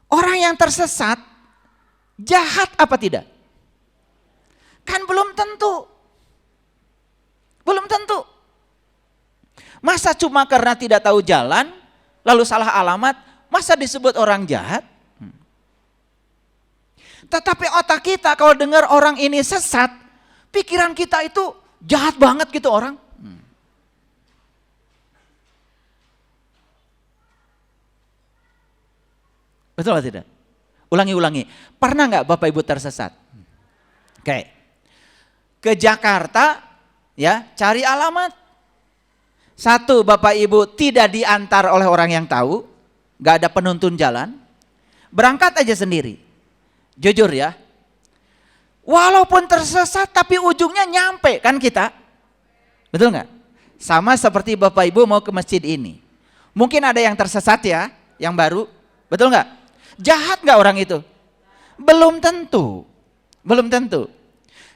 Orang yang tersesat jahat apa tidak? Kan belum tentu. Belum tentu. Masa cuma karena tidak tahu jalan, lalu salah alamat, masa disebut orang jahat? Tetapi otak kita kalau dengar orang ini sesat, pikiran kita itu jahat banget gitu orang. Betul atau tidak? Ulangi. Pernah nggak Bapak Ibu tersesat? Oke. Ke Jakarta, ya, cari alamat. Satu, Bapak Ibu tidak diantar oleh orang yang tahu, nggak ada penuntun jalan. Berangkat aja sendiri. Jujur ya. Walaupun tersesat tapi ujungnya nyampe kan kita. Betul nggak? Sama seperti Bapak Ibu mau ke masjid ini. Mungkin ada yang tersesat ya, yang baru. Betul nggak? Jahat nggak orang itu? Belum tentu. Belum tentu.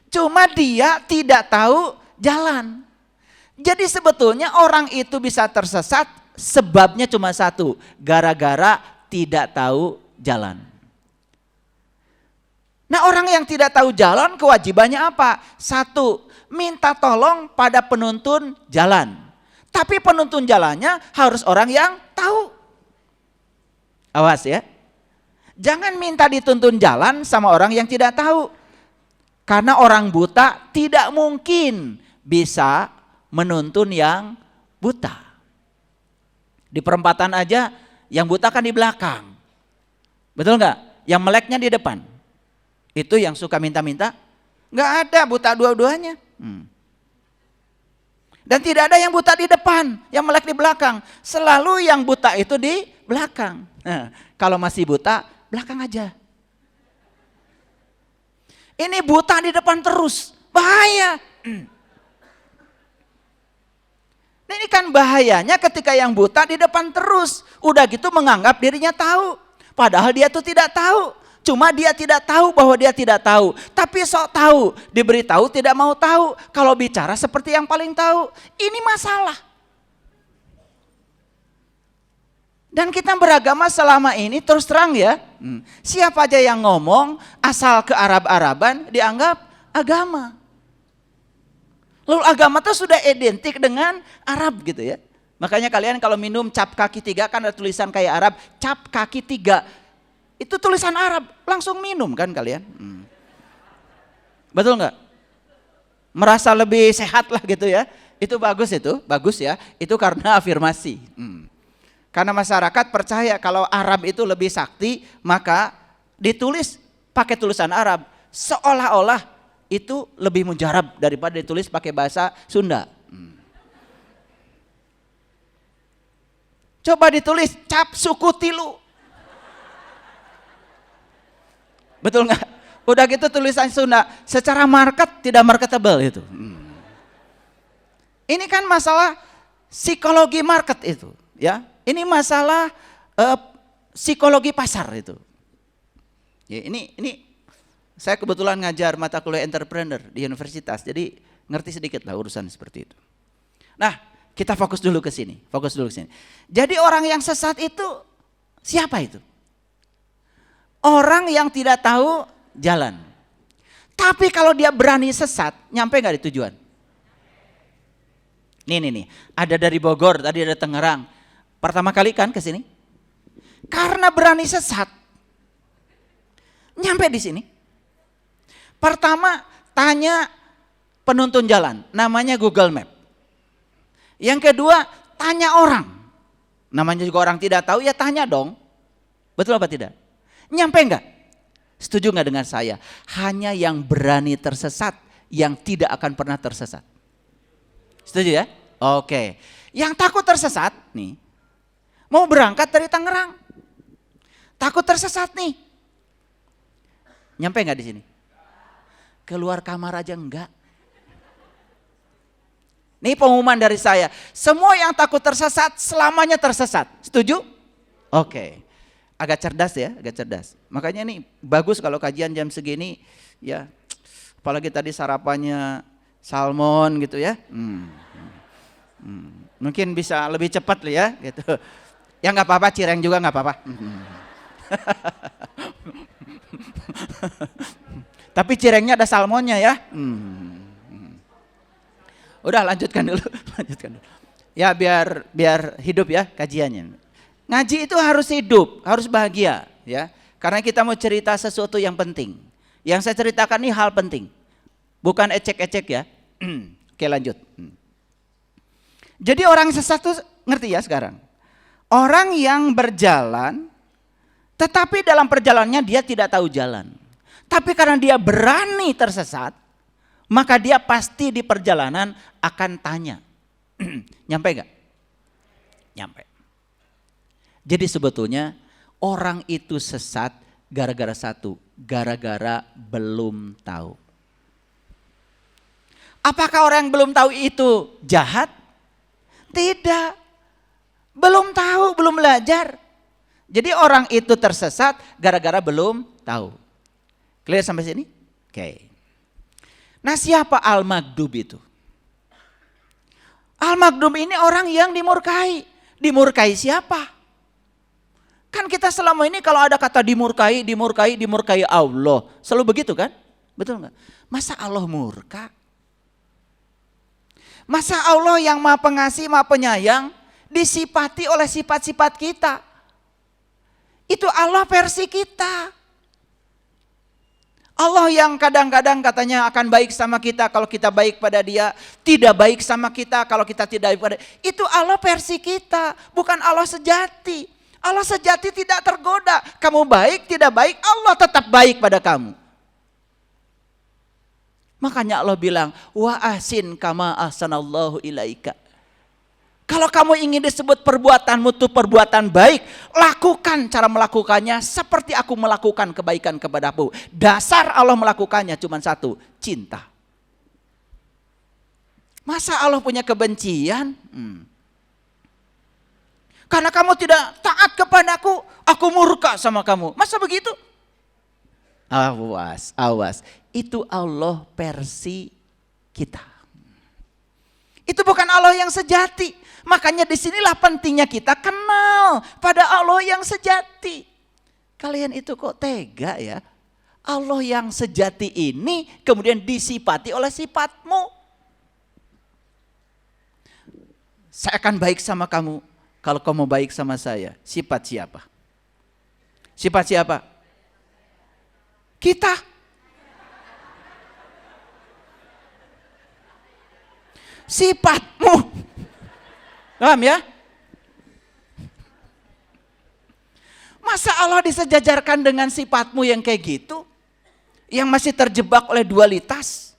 Cuma dia tidak tahu jalan. Jadi sebetulnya orang itu bisa tersesat sebabnya cuma satu. Gara-gara tidak tahu jalan. Nah, orang yang tidak tahu jalan kewajibannya apa? Satu, minta tolong pada penuntun jalan. Tapi penuntun jalannya harus orang yang tahu. Awas ya. Jangan minta dituntun jalan sama orang yang tidak tahu. Karena orang buta tidak mungkin bisa menuntun yang buta. Di perempatan aja yang buta kan di belakang. Betul nggak? Yang meleknya di depan. Itu yang suka minta-minta. Nggak ada buta dua-duanya. Dan tidak ada yang buta di depan, yang melek di belakang. Selalu yang buta itu di belakang. Nah, kalau masih buta, belakang aja. Ini buta di depan terus, bahaya. Nah, ini kan bahayanya ketika yang buta di depan terus. Udah gitu menganggap dirinya tahu. Padahal dia tuh tidak tahu. Cuma dia tidak tahu bahwa dia tidak tahu. Tapi sok tahu, diberitahu tidak mau tahu. Kalau bicara seperti yang paling tahu. Ini masalah. Dan kita beragama selama ini terus terang ya. Siapa aja yang ngomong asal ke Arab-Araban dianggap agama. Lalu agama itu sudah identik dengan Arab gitu ya. Makanya kalian kalau minum cap kaki 3 kan ada tulisan kayak Arab. Cap kaki 3. Itu tulisan Arab. Langsung minum kan kalian. Betul nggak? Merasa lebih sehat lah gitu ya. Itu bagus ya. Itu karena afirmasi. Karena masyarakat percaya kalau Arab itu lebih sakti, maka ditulis pakai tulisan Arab. Seolah-olah itu lebih mujarab daripada ditulis pakai bahasa Sunda. Coba ditulis cap suku tilu. Betul nggak? Udah gitu tulisan Sunda, secara market tidak marketable itu. Ini kan masalah psikologi market itu, ya. Ini masalah psikologi pasar itu. Ya, ini saya kebetulan ngajar mata kuliah entrepreneur di universitas, jadi ngerti sedikit lah urusan seperti itu. Nah, kita fokus dulu ke sini. Jadi orang yang sesat itu siapa itu? Orang yang tidak tahu jalan. Tapi kalau dia berani sesat, nyampe nggak di tujuan? Nih, ada dari Bogor, tadi ada Tangerang. Pertama kali kan ke sini. Karena berani sesat, nyampe di sini. Pertama tanya penuntun jalan, namanya Google Map. Yang kedua tanya orang, namanya juga orang tidak tahu ya tanya dong. Betul apa tidak? Nyampe enggak? Setuju enggak dengan saya? Hanya yang berani tersesat yang tidak akan pernah tersesat. Setuju ya? Oke. Yang takut tersesat nih, mau berangkat dari Tangerang, takut tersesat nih. Nyampe enggak di sini? Keluar kamar aja enggak. Ini pengumuman dari saya. Semua yang takut tersesat selamanya tersesat. Setuju? Oke. Agak cerdas ya, agak cerdas. Makanya nih bagus kalau kajian jam segini ya. Apalagi tadi sarapannya salmon gitu ya. Mungkin bisa lebih cepat lah ya gitu. Ya nggak apa-apa, cireng juga nggak apa-apa. Tapi cirengnya ada salmonnya ya. Udah lanjutkan dulu. Ya biar hidup ya kajiannya. Ngaji itu harus hidup, harus bahagia ya. Karena kita mau cerita sesuatu yang penting. Yang saya ceritakan ini hal penting. Bukan ecek-ecek ya. Oke lanjut. Jadi orang sesat itu ngerti ya sekarang. Orang yang berjalan tetapi dalam perjalanannya dia tidak tahu jalan. Tapi karena dia berani tersesat, maka dia pasti di perjalanan akan tanya. Nyampe gak? Nyampe. Jadi sebetulnya orang itu sesat gara-gara satu, gara-gara belum tahu. Apakah orang yang belum tahu itu jahat? Tidak. Belum tahu, belum belajar. Jadi orang itu tersesat gara-gara belum tahu. Clear sampai sini? Oke. Nah siapa Al-Maghdub itu? Al-Maghdub ini orang yang dimurkai. Dimurkai siapa? Kan kita selama ini kalau ada kata dimurkai Allah. Selalu begitu kan? Betul nggak? Masa Allah murka? Masa Allah yang maha pengasih, maha penyayang disifati oleh sifat-sifat kita? Itu Allah versi kita. Allah yang kadang-kadang katanya akan baik sama kita kalau kita baik pada dia, tidak baik sama kita kalau kita tidak baik pada dia. Itu Allah versi kita, bukan Allah sejati. Allah sejati tidak tergoda. Kamu baik, tidak baik, Allah tetap baik pada kamu. Makanya Allah bilang, wa ahsin kama ahsanallahu ilaika. Kalau kamu ingin disebut perbuatanmu itu perbuatan baik, lakukan cara melakukannya seperti aku melakukan kebaikan kepadamu. Dasar Allah melakukannya cuma satu, cinta. Masa Allah punya kebencian? Karena kamu tidak taat kepadaku, aku murka sama kamu. Masa begitu? Awas. Itu Allah versi kita. Itu bukan Allah yang sejati. Makanya disinilah pentingnya kita kenal pada Allah yang sejati. Kalian itu kok tega ya? Allah yang sejati ini kemudian disifati oleh sifatmu. Saya akan baik sama kamu kalau kamu baik sama saya. Sifat siapa? Sifat siapa? Kita. Sifatmu. Paham ya? Masa Allah disejajarkan dengan sifatmu yang kayak gitu? Yang masih terjebak oleh dualitas?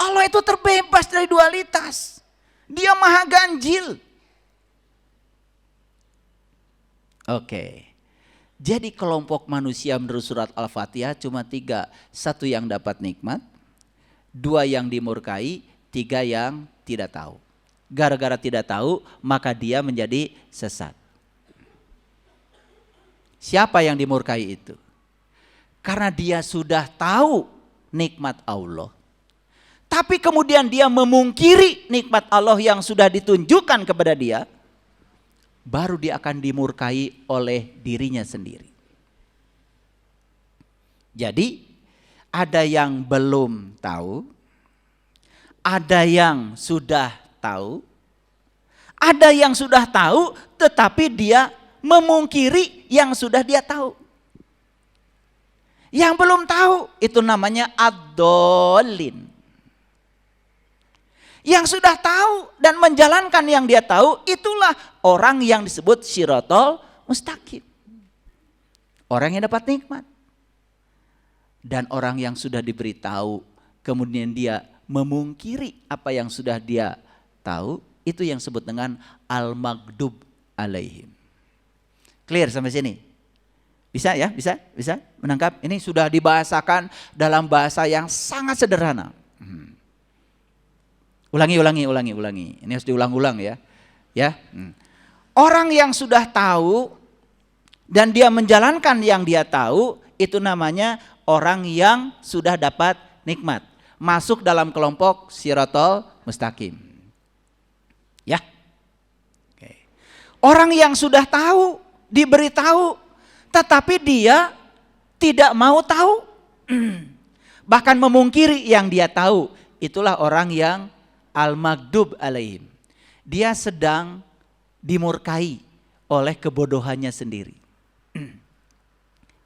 Allah itu terbebas dari dualitas. Dia maha ganjil. Oke. Jadi kelompok manusia menurut surat Al-Fatihah cuma 3. 1 yang dapat nikmat, 2 yang dimurkai, 3 yang tidak tahu. Gara-gara tidak tahu, maka dia menjadi sesat. Siapa yang dimurkai itu? Karena dia sudah tahu nikmat Allah. Tapi kemudian dia memungkiri nikmat Allah yang sudah ditunjukkan kepada dia. Baru dia akan dimurkai oleh dirinya sendiri. Jadi ada yang belum tahu. Ada yang sudah tahu, ada yang sudah tahu tetapi dia memungkiri yang sudah dia tahu. Yang belum tahu itu namanya ad-dhalin. Yang sudah tahu dan menjalankan yang dia tahu itulah orang yang disebut syiratal mustaqim. Orang yang dapat nikmat. Dan orang yang sudah diberitahu kemudian dia memungkiri apa yang sudah dia tahu, itu yang disebut dengan al-maghdub alaihim. Clear sampai sini? Bisa ya? Bisa menangkap? Ini sudah dibahasakan dalam bahasa yang sangat sederhana. Ulangi. Ini harus diulang-ulang ya. Ya. Orang yang sudah tahu dan dia menjalankan yang dia tahu, itu namanya orang yang sudah dapat nikmat. Masuk dalam kelompok Shiratal Mustaqim. Ya. Oke. Orang yang sudah tahu, diberitahu, tetapi dia tidak mau tahu. Bahkan memungkiri yang dia tahu. Itulah orang yang al-maghdub alaihim. Dia sedang dimurkai oleh kebodohannya sendiri.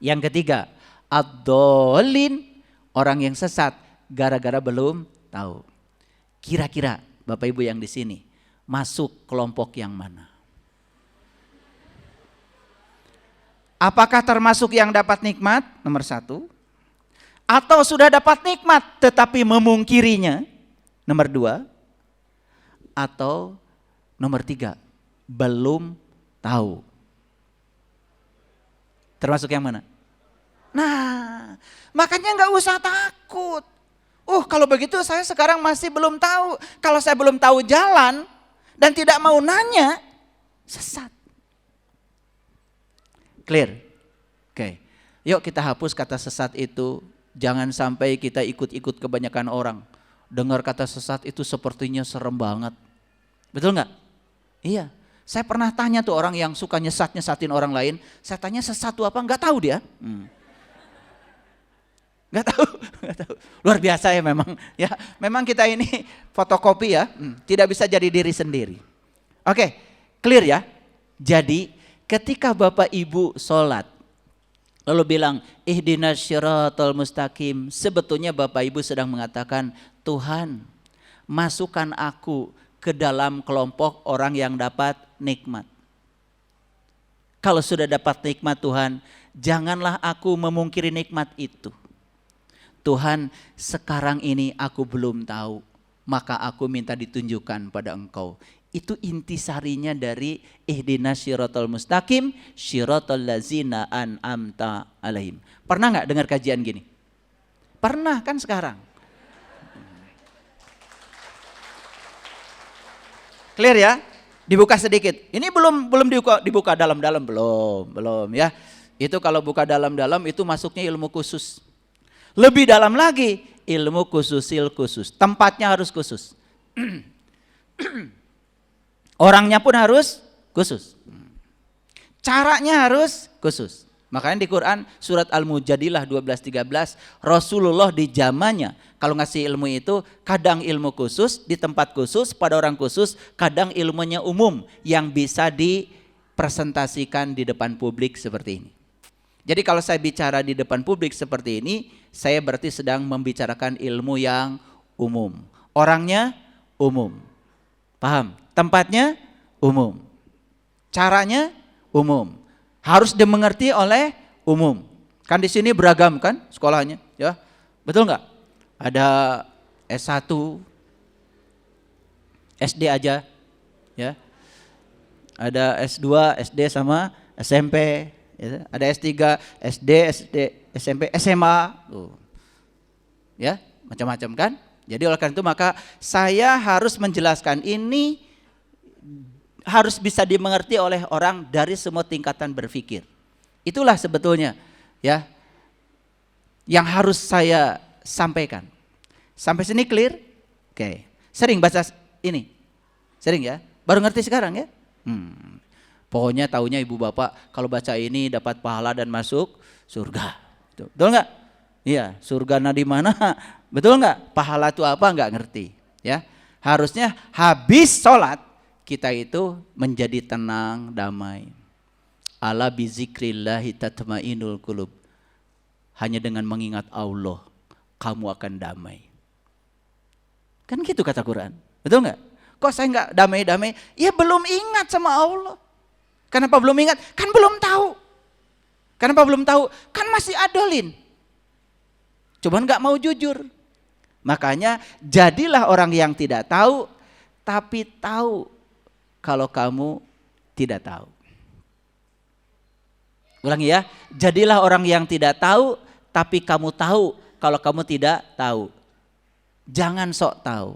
Yang ketiga, ad-dhalin, orang yang sesat gara-gara belum tahu. Kira-kira Bapak Ibu yang di sini masuk kelompok yang mana? Apakah termasuk yang dapat nikmat? Nomor 1. Atau sudah dapat nikmat tetapi memungkirinya? Nomor 2. Atau nomor 3, belum tahu. Termasuk yang mana? Nah, makanya nggak usah takut. Kalau begitu saya sekarang masih belum tahu. Kalau saya belum tahu jalan dan tidak mau nanya, sesat. Clear? Oke. Yuk kita hapus kata sesat itu. Jangan sampai kita ikut-ikut kebanyakan orang. Dengar kata sesat itu sepertinya serem banget. Betul nggak? Iya. Saya pernah tanya tuh orang yang suka nyesat-nyesatin orang lain. Saya tanya sesat itu apa? Nggak tahu dia. Nggak tahu. Luar biasa ya memang. Ya, memang kita ini fotokopi ya. Tidak bisa jadi diri sendiri. Oke, clear ya. Jadi ketika Bapak Ibu sholat, lalu bilang ihdinas syiratal mustaqim, sebetulnya Bapak Ibu sedang mengatakan, Tuhan, masukkan aku ke dalam kelompok orang yang dapat nikmat. Kalau sudah dapat nikmat Tuhan, janganlah aku memungkiri nikmat itu. Tuhan, sekarang ini aku belum tahu, maka aku minta ditunjukkan pada Engkau. Itu intisarinya dari ihdinas syiratal mustaqim, syiratal ladzina an'amta alaihim. Pernah nggak dengar kajian gini? Pernah kan sekarang? Clear ya? Dibuka sedikit. Ini belum dibuka dalam-dalam, belum ya. Itu kalau buka dalam-dalam itu masuknya ilmu khusus. Lebih dalam lagi, ilmu khususil khusus. Tempatnya harus khusus. Orangnya pun harus khusus. Caranya harus khusus. Makanya di Quran surat Al-Mujadilah 12-13, Rasulullah di zamannya kalau ngasih ilmu itu kadang ilmu khusus di tempat khusus pada orang khusus, kadang ilmunya umum yang bisa dipresentasikan di depan publik seperti ini. Jadi kalau saya bicara di depan publik seperti ini, saya berarti sedang membicarakan ilmu yang umum. Orangnya umum. Paham? Tempatnya umum. Caranya umum. Harus dimengerti oleh umum. Kan di sini beragam kan sekolahnya, ya. Betul nggak? Ada S1, SD aja, ya. Ada S2, SD sama SMP, ya. Ada S3, SD, SMP, SMA, ya, macam-macam kan. Jadi oleh karena itu maka saya harus menjelaskan ini harus bisa dimengerti oleh orang dari semua tingkatan berpikir. Itulah sebetulnya ya yang harus saya sampaikan. Sampai sini clear? Oke. Sering baca ini? Sering ya? Baru ngerti sekarang ya? Pokoknya taunya ibu bapak kalau baca ini dapat pahala dan masuk surga. Betul nggak? Iya, surganya di mana? Betul nggak? Pahala itu apa? Nggak ngerti. Ya, harusnya habis sholat kita itu menjadi tenang, damai. Ala bizikrillahi tatmainul qulub. Hanya dengan mengingat Allah, kamu akan damai. Kan gitu kata Quran. Betul nggak? Kok saya nggak damai-damai? Ya belum ingat sama Allah. Kenapa belum ingat? Kan belum tahu. Kenapa belum tahu? Kan masih adolin. Cuman nggak mau jujur. Makanya jadilah orang yang tidak tahu, tapi tahu kalau kamu tidak tahu. Ulangi ya, jadilah orang yang tidak tahu, tapi kamu tahu kalau kamu tidak tahu. Jangan sok tahu.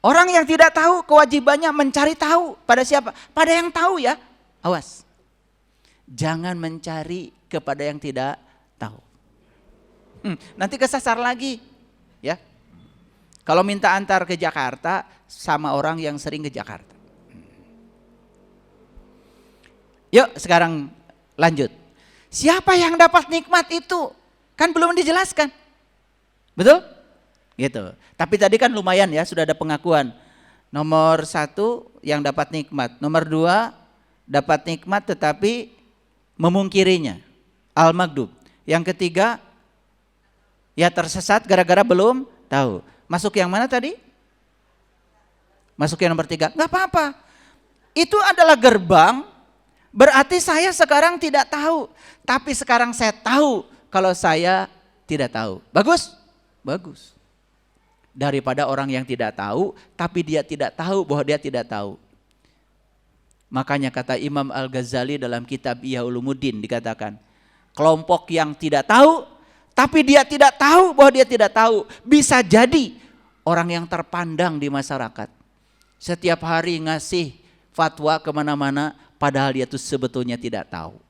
Orang yang tidak tahu kewajibannya mencari tahu. Pada siapa? Pada yang tahu ya. Awas. Jangan mencari kepada yang tidak tahu. Nanti kesasar lagi. Ya. Kalau minta antar ke Jakarta sama orang yang sering ke Jakarta. Yuk sekarang lanjut. Siapa yang dapat nikmat itu? Kan belum dijelaskan. Betul? Gitu. Tapi tadi kan lumayan ya, sudah ada pengakuan. Nomor 1 yang dapat nikmat. Nomor 2 dapat nikmat tetapi memungkirinya. Al-maghdub. Yang ketiga ya tersesat gara-gara belum tahu. Masuk yang mana tadi? Masuk yang nomor 3. Enggak apa-apa. Itu adalah gerbang. Berarti saya sekarang tidak tahu. Tapi sekarang saya tahu kalau saya tidak tahu. Bagus? Bagus. Daripada orang yang tidak tahu, tapi dia tidak tahu bahwa dia tidak tahu. Makanya kata Imam Al-Ghazali dalam kitab Ihya Ulumuddin dikatakan, kelompok yang tidak tahu, tapi dia tidak tahu bahwa dia tidak tahu. Bisa jadi orang yang terpandang di masyarakat. Setiap hari ngasih fatwa kemana-mana, padahal dia itu sebetulnya tidak tahu.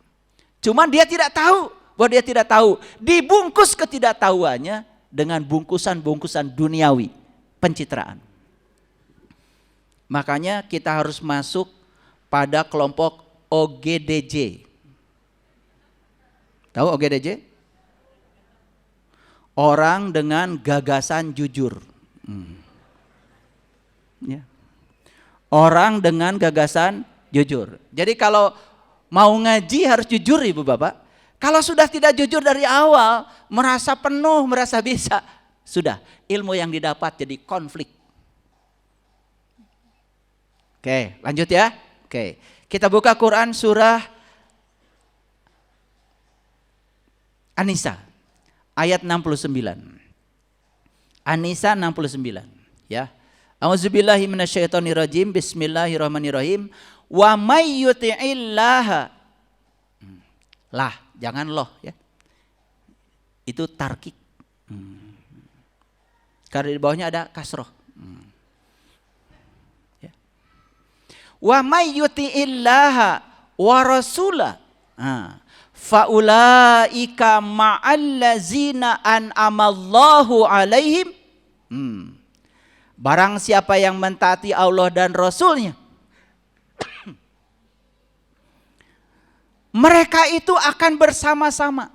Cuman dia tidak tahu bahwa dia tidak tahu. Dibungkus ketidaktahuannya dengan bungkusan-bungkusan duniawi, pencitraan. Makanya kita harus masuk pada kelompok OGDJ. Tahu OGDJ? Orang dengan gagasan jujur. Ya. Orang dengan gagasan jujur. Jadi kalau mau ngaji harus jujur ibu bapak. Kalau sudah tidak jujur dari awal, merasa penuh, merasa bisa, sudah ilmu yang didapat jadi konflik. Oke, lanjut ya. Oke, kita buka Quran surah An-Nisa ayat 69. An-Nisa 69, ya. A'udzubillahi minasyaitonirrajim. Bismillahirrahmanirrahim. Wa may yuti'illaha. Lah, jangan loh ya. Itu tarkik. Karena di bawahnya ada kasroh. Ya. Wa may yuti'illaha wa rasulah. Faulaika ma'allazina an'amallahu alaihim. Barang siapa yang mentaati Allah dan Rasulnya, mereka itu akan bersama-sama.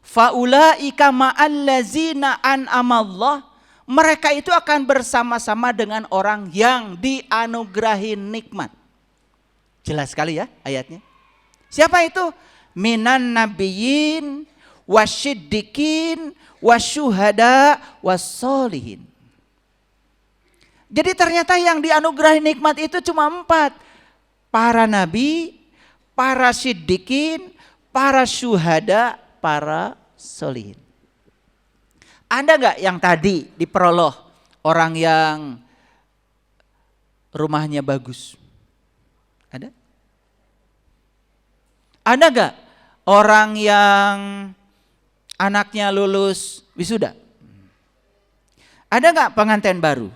Faulaika ma'allazina an'amallah. Mereka itu akan bersama-sama dengan orang yang dianugerahi nikmat. Jelas sekali ya ayatnya. Siapa itu? Minan nabiyyin wasyiddiqin wasyuhada wassolihin. Jadi ternyata yang dianugerahi nikmat itu cuma 4. Para nabi, para siddiqin, para syuhada, para solihin. Ada nggak yang tadi di prolog orang yang rumahnya bagus? Ada? Ada nggak orang yang anaknya lulus wisuda? Ada nggak pengantin baru?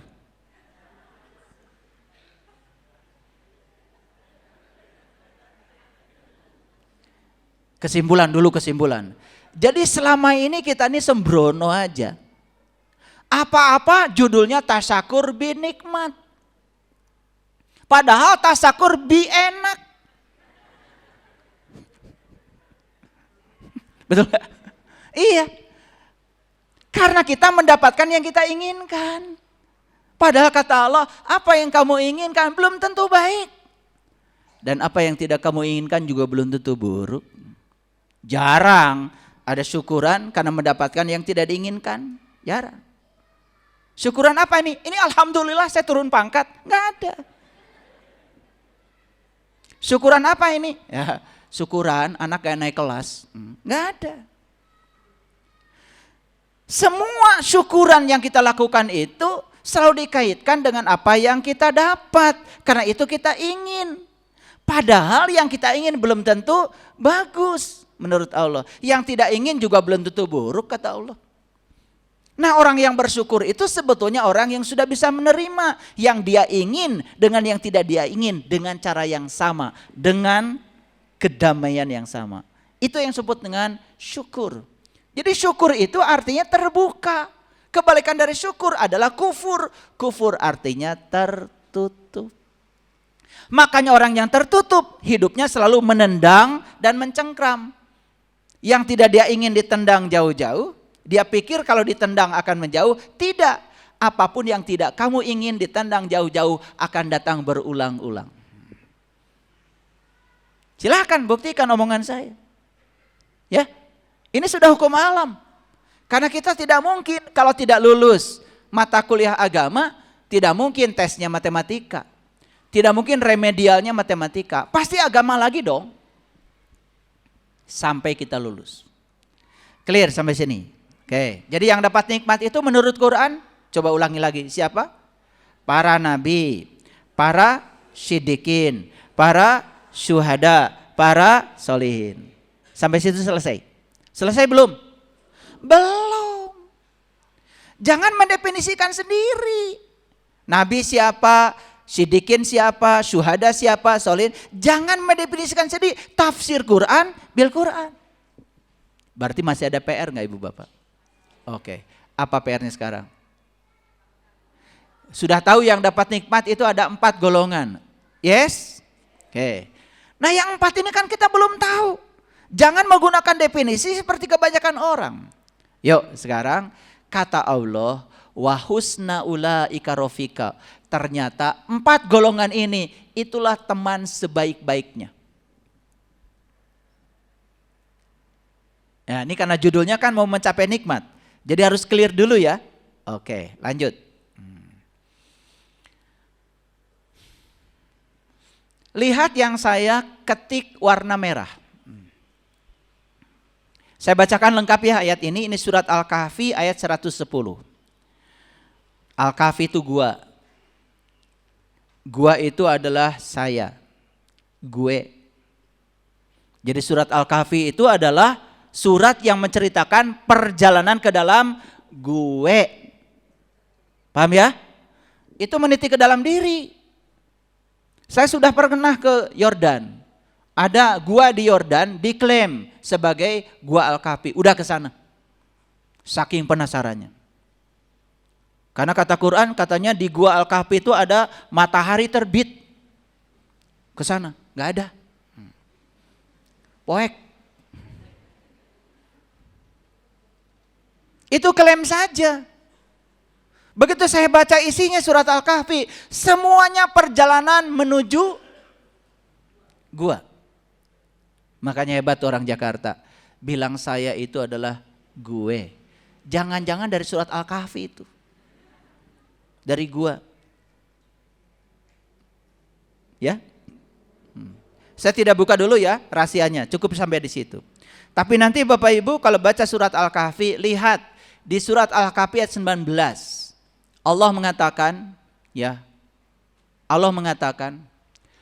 Kesimpulan dulu, kesimpulan. Jadi selama ini kita ini sembrono aja. Apa-apa judulnya tasyakur bi nikmat. Padahal tasyakur bi enak. Betul gak? Iya. Karena kita mendapatkan yang kita inginkan. Padahal kata Allah, apa yang kamu inginkan belum tentu baik. Dan apa yang tidak kamu inginkan juga belum tentu buruk. Jarang ada syukuran karena mendapatkan yang tidak diinginkan. Jarang. Syukuran apa ini? Ini alhamdulillah saya turun pangkat. Enggak ada. Syukuran apa ini? Ya, syukuran anak kayak naik kelas. Enggak ada. Semua syukuran yang kita lakukan itu selalu dikaitkan dengan apa yang kita dapat. Karena itu kita ingin. Padahal yang kita ingin belum tentu bagus menurut Allah. Yang tidak ingin juga belum tentu buruk kata Allah. Nah, orang yang bersyukur itu sebetulnya orang yang sudah bisa menerima yang dia ingin dengan yang tidak dia ingin dengan cara yang sama, dengan kedamaian yang sama. Itu yang disebut dengan syukur. Jadi syukur itu artinya terbuka. Kebalikan dari syukur adalah kufur. Kufur artinya tertutup. Makanya orang yang tertutup hidupnya selalu menendang dan mencengkram. Yang tidak dia ingin ditendang jauh-jauh, dia pikir kalau ditendang akan menjauh. Tidak, apapun yang tidak kamu ingin ditendang jauh-jauh akan datang berulang-ulang. Silahkan buktikan omongan saya. Ya, ini sudah hukum alam. Karena kita tidak mungkin kalau tidak lulus mata kuliah agama, tidak mungkin tesnya matematika. Tidak mungkin remedialnya matematika. Pasti agama lagi dong. Sampai kita lulus. Clear sampai sini? Oke, jadi yang dapat nikmat itu menurut Quran, coba ulangi lagi, siapa? Para nabi, para siddiqin, para syuhada, para solihin. Sampai situ selesai. Selesai belum? Belum. Jangan mendefinisikan sendiri. Nabi siapa, siddiqin siapa, syuhada siapa, solihin. Jangan mendefinisikan sendiri. Tafsir Quran bil Quran. Berarti masih ada PR nggak Ibu Bapak? Oke, apa PR-nya sekarang? Sudah tahu yang dapat nikmat itu ada 4 golongan. Yes? Oke. Nah yang 4 ini kan kita belum tahu. Jangan menggunakan definisi seperti kebanyakan orang. Yuk sekarang kata Allah, wa husna ulaika rofika. Ternyata 4 golongan ini itulah teman sebaik-baiknya. Ya, ini karena judulnya kan mau mencapai nikmat. Jadi harus clear dulu ya. Oke, lanjut. Lihat yang saya ketik warna merah. Saya bacakan lengkap ya ayat ini. Ini surat Al-Kahfi ayat 110. Al-Kahfi itu gua. Gua itu adalah saya. Gue. Jadi surat Al-Kahfi itu adalah surat yang menceritakan perjalanan ke dalam gue. Paham ya? Itu meniti ke dalam diri. Saya sudah pernah ke Yordan. Ada gua di Yordan diklaim sebagai gua Al-Kahfi. Udah ke sana. Saking penasarannya. Karena kata Quran katanya di gua Al-Kahfi itu ada matahari terbit. Ke sana, enggak ada. Poek. Itu klaim saja. Begitu saya baca isinya surat Al-Kahfi, semuanya perjalanan menuju gua. Makanya hebat orang Jakarta, bilang saya itu adalah gue. Jangan-jangan dari surat Al-Kahfi itu. Dari gua. Ya. Saya tidak buka dulu ya rahasianya, cukup sampai di situ. Tapi nanti Bapak Ibu kalau baca surat Al-Kahfi, lihat di surat Al-Kahfi ayat 19. Allah mengatakan, ya. Allah mengatakan,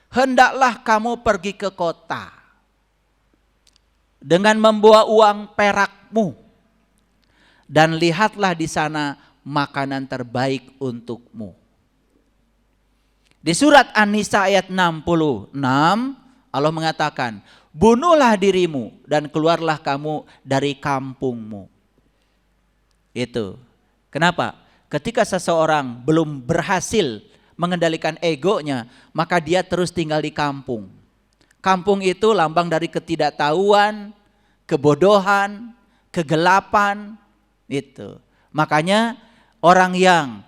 hendaklah kamu pergi ke kota dengan membawa uang perakmu dan lihatlah di sana makanan terbaik untukmu. Di surat An-Nisa ayat 66 Allah mengatakan, bunuhlah dirimu dan keluarlah kamu dari kampungmu. Itu. Kenapa? Ketika seseorang belum berhasil mengendalikan egonya, maka dia terus tinggal di kampung. Kampung itu lambang dari ketidaktahuan, kebodohan, kegelapan, itu. Makanya orang yang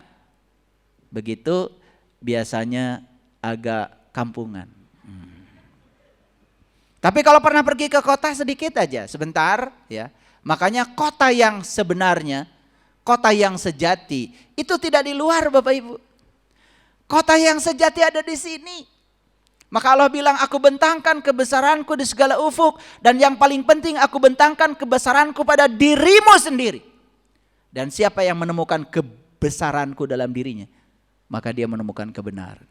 begitu biasanya agak kampungan. Tapi kalau pernah pergi ke kota sedikit aja, sebentar ya. Makanya kota yang sebenarnya, kota yang sejati itu tidak di luar Bapak Ibu. Kota yang sejati ada di sini. Maka Allah bilang, aku bentangkan kebesaranku di segala ufuk. Dan yang paling penting, aku bentangkan kebesaranku pada dirimu sendiri. Dan siapa yang menemukan kebesaranku dalam dirinya, maka dia menemukan kebenaran.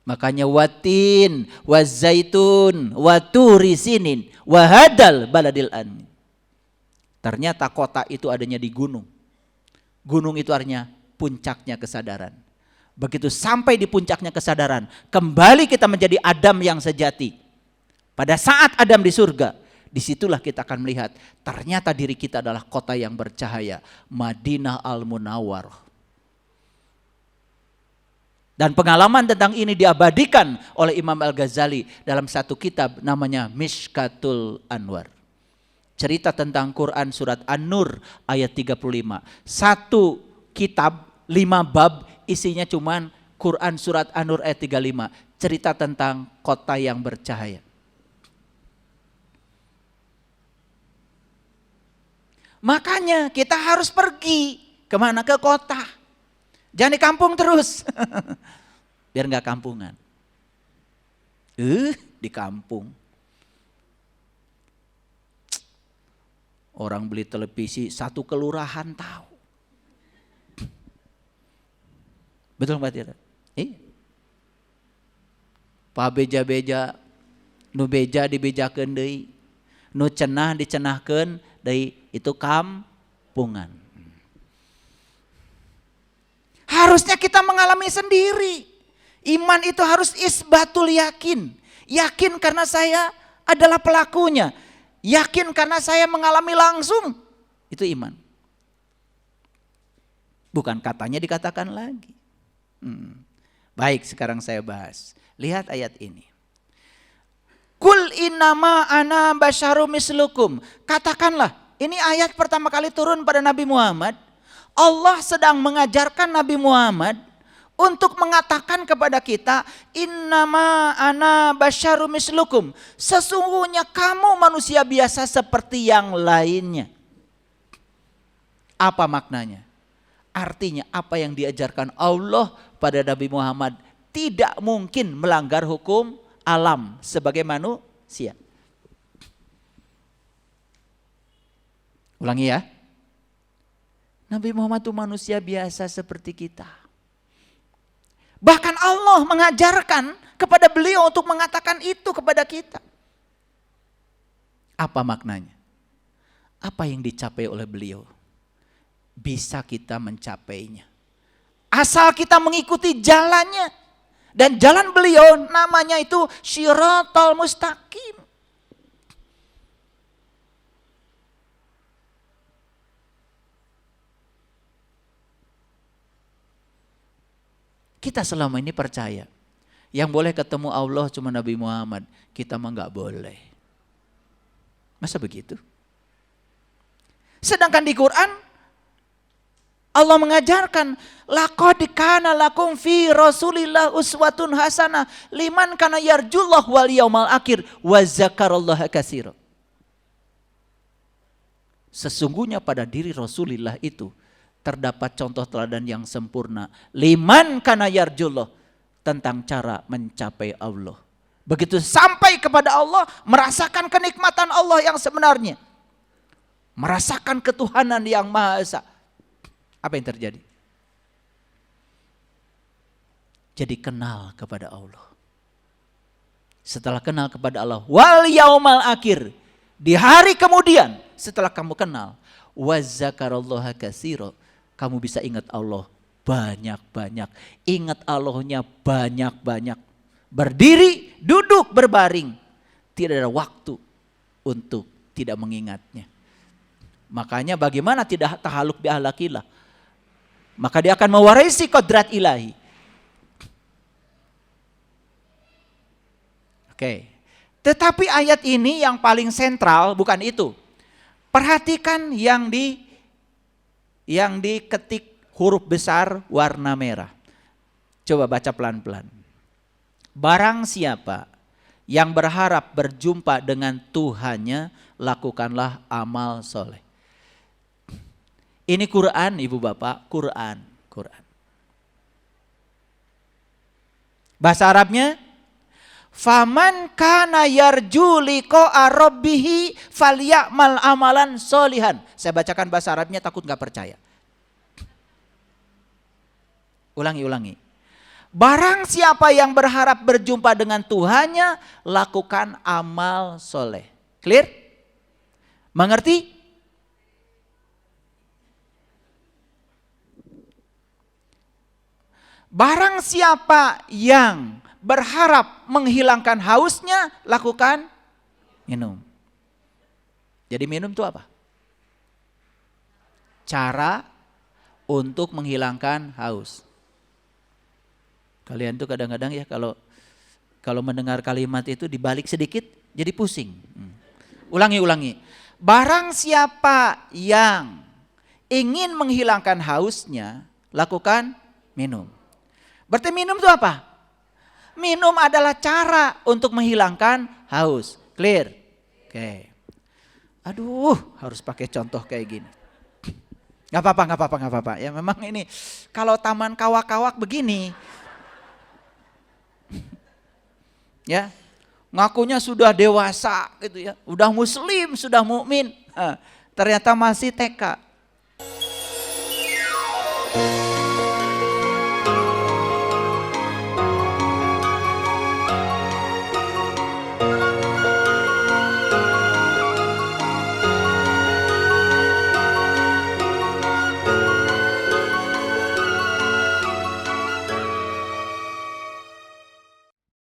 Makanya watin, wazaitun, waturi sinin, wahadal baladil amin. Ternyata kota itu adanya di gunung. Gunung itu artinya puncaknya kesadaran. Begitu sampai di puncaknya kesadaran, kembali kita menjadi Adam yang sejati. Pada saat Adam di surga, disitulah kita akan melihat ternyata diri kita adalah kota yang bercahaya, Madinah Al-Munawwarah. Dan pengalaman tentang ini diabadikan oleh Imam Al-Ghazali dalam satu kitab namanya Mishkatul Anwar. Cerita tentang Quran surat An-Nur ayat 35. Satu kitab 5 bab isinya cuman Quran surat An-Nur ayat 35. Cerita tentang kota yang bercahaya. Makanya kita harus pergi kemana? Ke kota. Jangan di kampung terus. Biar gak kampungan. Di kampung. Orang beli televisi satu kelurahan tahu. Betul Mbak Tira? Pa beja-beja, nu beja dibejakeun deui, nu cenah dicenahkeun deui, itu kampungan. Harusnya kita mengalami sendiri. Iman itu harus isbatul yakin. Yakin karena saya adalah pelakunya. Yakin karena saya mengalami langsung. Itu iman. Bukan katanya dikatakan lagi. Baik, sekarang saya bahas. Lihat ayat ini. Kul innama ana basyarum mislukum. Katakanlah, ini ayat pertama kali turun pada Nabi Muhammad. Allah sedang mengajarkan Nabi Muhammad untuk mengatakan kepada kita, innama ana basyarum mislukum. Sesungguhnya kamu manusia biasa seperti yang lainnya. Apa maknanya? Artinya apa yang diajarkan Allah pada Nabi Muhammad tidak mungkin melanggar hukum alam sebagai manusia. Ulangi ya. Nabi Muhammad itu manusia biasa seperti kita. Bahkan Allah mengajarkan kepada beliau untuk mengatakan itu kepada kita. Apa maknanya? Apa yang dicapai oleh beliau? Bisa kita mencapainya. Asal kita mengikuti jalannya. Dan jalan beliau namanya itu Syiratal Mustaqim. Kita selama ini percaya yang boleh ketemu Allah cuma Nabi Muhammad, kita mah nggak boleh. Masa begitu? Sedangkan di Quran Allah mengajarkan laqad kana lakum fi Rasulillah uswatun hasanah liman kana yarjullah wal yaumal akhir wa zakarallaha katsira. Sesungguhnya pada diri Rasulullah itu terdapat contoh teladan yang sempurna. Liman kana yarjullah, tentang cara mencapai Allah. Begitu sampai kepada Allah, merasakan kenikmatan Allah yang sebenarnya. Merasakan ketuhanan yang Maha Esa. Apa yang terjadi? Jadi kenal kepada Allah. Setelah kenal kepada Allah, wal yaumal akhir, di hari kemudian setelah kamu kenal, wa zakarallaha katsira, kamu bisa ingat Allah banyak-banyak. Ingat Allahnya banyak-banyak. Berdiri, duduk, berbaring. Tidak ada waktu untuk tidak mengingatnya. Makanya bagaimana tidak tahaluk bi ahlakillah. Maka dia akan mewarisi kodrat ilahi. Oke. Tetapi ayat ini yang paling sentral bukan itu. Perhatikan yang diketik huruf besar warna merah. Coba baca pelan-pelan. Barang siapa yang berharap berjumpa dengan Tuhannya, lakukanlah amal soleh. Ini Quran, Ibu Bapak, Quran. Bahasa Arabnya, faman kana yarju liqa'a rabbih falyamal amalan solihan. Saya bacakan bahasa Arabnya, takut nggak percaya. Ulangi. Barang siapa yang berharap berjumpa dengan Tuhannya, lakukan amal soleh. Clear? Mengerti? Barang siapa yang berharap menghilangkan hausnya, lakukan minum. Jadi minum itu apa? Cara untuk menghilangkan haus. Kalian tuh kadang-kadang ya kalau mendengar kalimat itu dibalik sedikit jadi pusing. Ulangi. Barang siapa yang ingin menghilangkan hausnya, lakukan minum. Berarti minum itu apa? Minum adalah cara untuk menghilangkan haus. Clear? Oke. Aduh, harus pakai contoh kayak gini. Gak apa-apa. Ya memang ini kalau taman kawak-kawak begini. Ya, ngakunya sudah dewasa gitu ya. Udah muslim, sudah mukmin. Ternyata masih TK.